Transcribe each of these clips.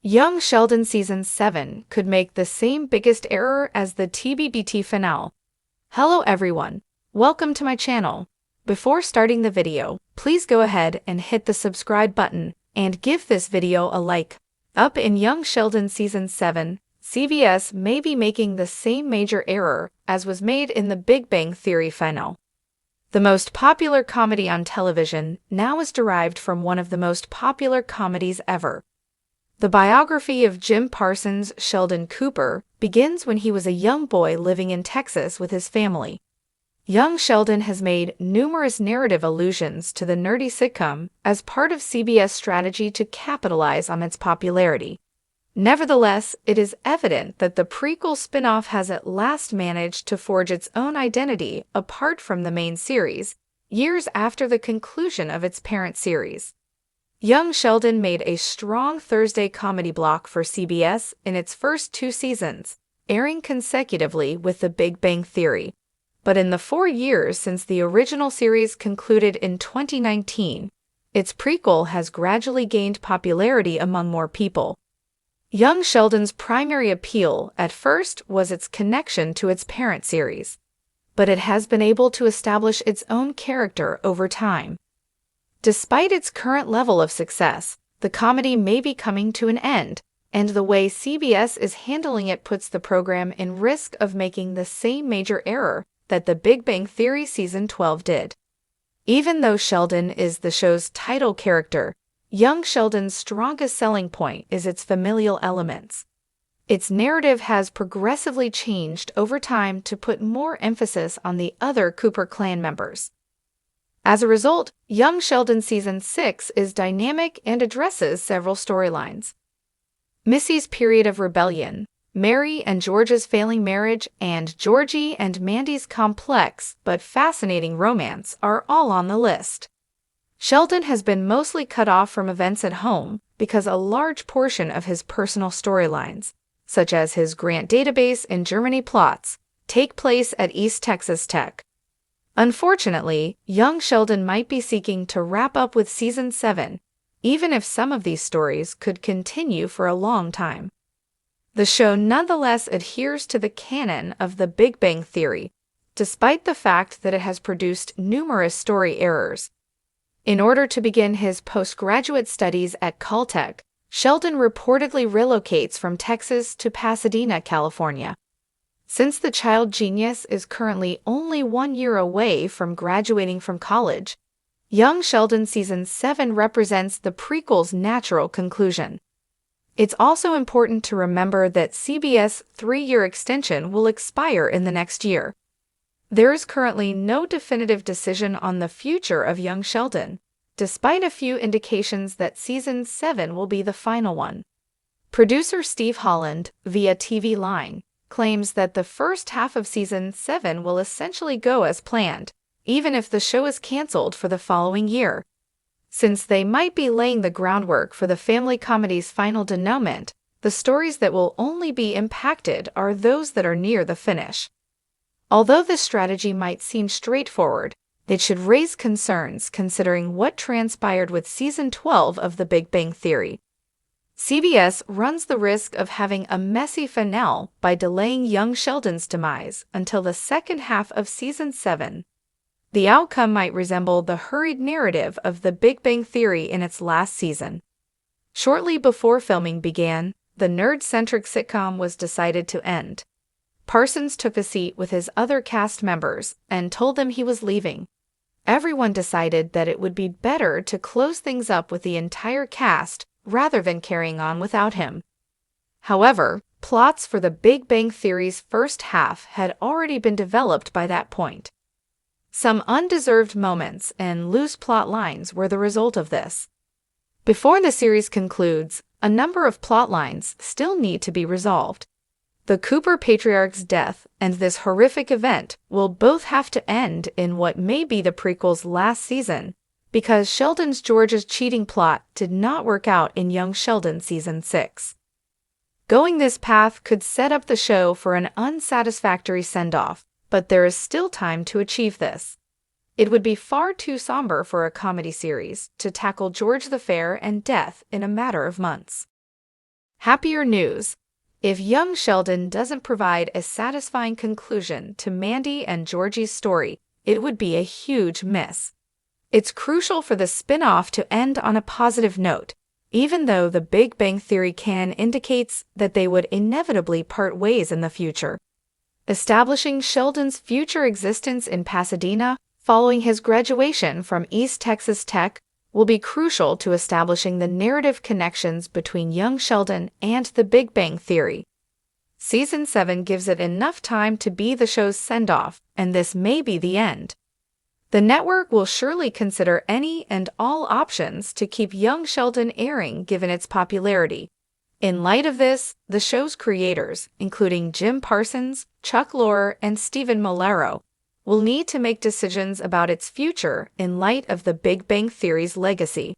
Young Sheldon Season 7 could make the same biggest error as the TBBT finale. Hello everyone, welcome to my channel. Before starting the video, please go ahead and hit the subscribe button and give this video a like. Up in Young Sheldon Season 7, CBS may be making the same major error as was made in the Big Bang Theory finale. The most popular comedy on television now is derived from one of the most popular comedies ever. The biography of Jim Parsons' Sheldon Cooper begins when he was a young boy living in Texas with his family. Young Sheldon has made numerous narrative allusions to the nerdy sitcom as part of CBS' strategy to capitalize on its popularity. Nevertheless, it is evident that the prequel spin-off has at last managed to forge its own identity apart from the main series, years after the conclusion of its parent series. Young Sheldon made a strong Thursday comedy block for CBS in its first 2 seasons, airing consecutively with The Big Bang Theory. But in the 4 years since the original series concluded in 2019, its prequel has gradually gained popularity among more people. Young Sheldon's primary appeal at first was its connection to its parent series, but it has been able to establish its own character over time. Despite its current level of success, the comedy may be coming to an end, and the way CBS is handling it puts the program in risk of making the same major error that The Big Bang Theory Season 12 did. Even though Sheldon is the show's title character, Young Sheldon's strongest selling point is its familial elements. Its narrative has progressively changed over time to put more emphasis on the other Cooper clan members. As a result, Young Sheldon Season 6 is dynamic and addresses several storylines. Missy's period of rebellion, Mary and George's failing marriage, and Georgie and Mandy's complex but fascinating romance are all on the list. Sheldon has been mostly cut off from events at home because a large portion of his personal storylines, such as his Grant database and Germany plots, take place at East Texas Tech. Unfortunately, Young Sheldon might be seeking to wrap up with Season 7, even if some of these stories could continue for a long time. The show nonetheless adheres to the canon of The Big Bang Theory, despite the fact that it has produced numerous story errors. In order to begin his postgraduate studies at Caltech, Sheldon reportedly relocates from Texas to Pasadena, California. Since the child genius is currently only 1 year away from graduating from college, Young Sheldon Season 7 represents the prequel's natural conclusion. It's also important to remember that CBS' 3-year extension will expire in the next year. There is currently no definitive decision on the future of Young Sheldon, despite a few indications that Season 7 will be the final one. Producer Steve Holland, via TV Line, claims that the first half of Season 7 will essentially go as planned, even if the show is canceled for the following year. Since they might be laying the groundwork for the family comedy's final denouement, the stories that will only be impacted are those that are near the finish. Although this strategy might seem straightforward, it should raise concerns considering what transpired with Season 12 of The Big Bang Theory. CBS runs the risk of having a messy finale by delaying Young Sheldon's demise until the second half of Season 7. The outcome might resemble the hurried narrative of The Big Bang Theory in its last season. Shortly before filming began, the nerd-centric sitcom was decided to end. Parsons took a seat with his other cast members and told them he was leaving. Everyone decided that it would be better to close things up with the entire cast rather than carrying on without him. However, plots for The Big Bang Theory's first half had already been developed by that point. Some undeserved moments and loose plot lines were the result of this. Before the series concludes, a number of plot lines still need to be resolved. The Cooper patriarch's death and this horrific event will both have to end in what may be the prequel's last season, because Sheldon's George's cheating plot did not work out in Young Sheldon Season 6. Going this path could set up the show for an unsatisfactory send-off, but there is still time to achieve this. It would be far too somber for a comedy series to tackle George the Fair and death in a matter of months. Happier news. If young Sheldon doesn't provide a satisfying conclusion to Mandy and Georgie's story, it would be a huge miss. It's crucial for the spin-off to end on a positive note, even though the Big Bang Theory canon indicates that they would inevitably part ways in the future. Establishing Sheldon's future existence in Pasadena following his graduation from East Texas Tech will be crucial to establishing the narrative connections between young Sheldon and the Big Bang Theory. Season 7 gives it enough time to be the show's send-off, and this may be the end. The network will surely consider any and all options to keep young Sheldon airing given its popularity. In light of this, the show's creators, including Jim Parsons, Chuck Lorre, and Stephen Molero, will need to make decisions about its future in light of the Big Bang Theory's legacy.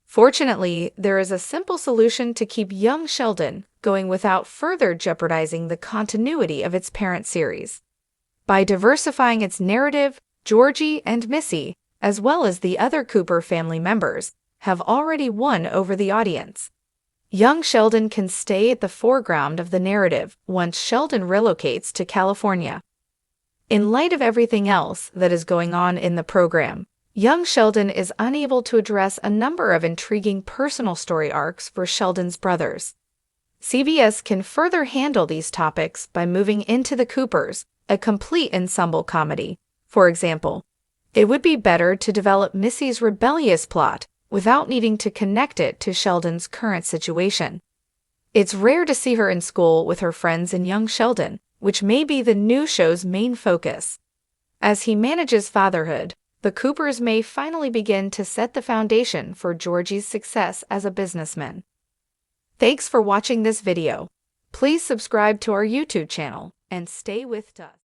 Fortunately, there is a simple solution to keep young Sheldon going without further jeopardizing the continuity of its parent series. By diversifying its narrative, Georgie and Missy, as well as the other Cooper family members, have already won over the audience. Young Sheldon can stay at the foreground of the narrative once Sheldon relocates to California. In light of everything else that is going on in the program, young Sheldon is unable to address a number of intriguing personal story arcs for Sheldon's brothers. CBS can further handle these topics by moving into The Coopers, a complete ensemble comedy. For example, it would be better to develop Missy's rebellious plot without needing to connect it to Sheldon's current situation. It's rare to see her in school with her friends and young Sheldon, which may be the new show's main focus. As he manages fatherhood, the Coopers may finally begin to set the foundation for Georgie's success as a businessman. Thanks for watching this video. Please subscribe to our YouTube channel and stay with us.